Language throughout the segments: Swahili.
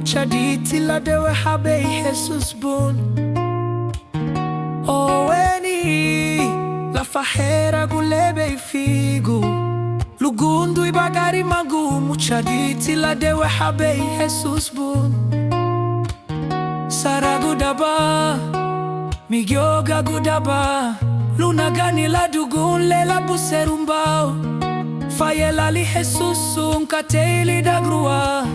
chaditi la dewe habei Jesus bun. Oweni, Lafaheiragulebei Figou, lugundu ibagari magumu chaditi la dewe habei Jesus bun. Saragudaba, migyoga gudaba, luna gani la dugun lela buserumbao. Fayela li Jesus unkateli dagrua.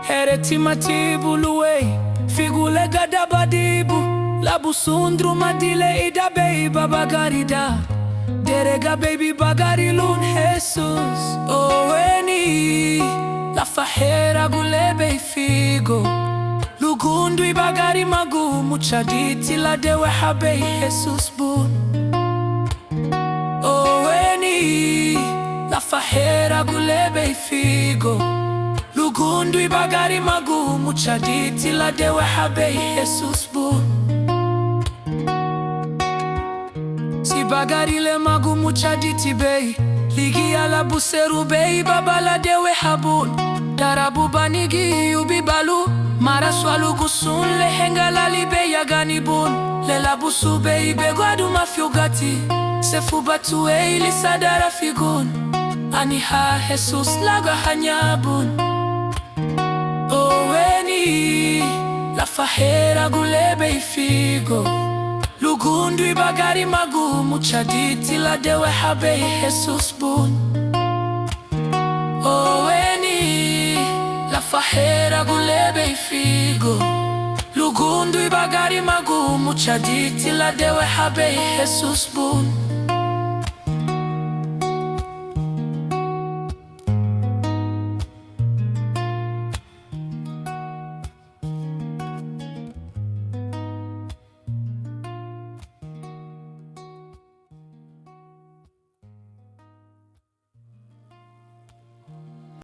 Hereti matibu luwei, Figou le gadabadibu, labu sundru madile ida bei babagarida. Derega baby bagari lun Jesus. Oweni, Lafaheiragulebei Figou, lugundu ibagari magumu chaditi la dewe habei Jesus bun. Oweni, Lafaheiragulebei Figou, lugundu ibagari magumu chaditi la dewe habei Jesus bun. Si bagari le magumu chaditi bei, ligi ala buseru bei baba la dewe habun. Darabu banigi ubibalu, mara swalu gusun le hengala libe ya ganibun. Le labusu bei begwadu mafiogati, sefu batu li sadara figun. Aniha Jesus laga hanyabun. Oweni, Lafaheiragulebei Figou, lugundu ibagari magumu chaditi la dewe habei Jesus bun. Oweni, Lafaheiragulebei Figou, lugundu ibagari magumu chaditi la dewe habei Jesus bun.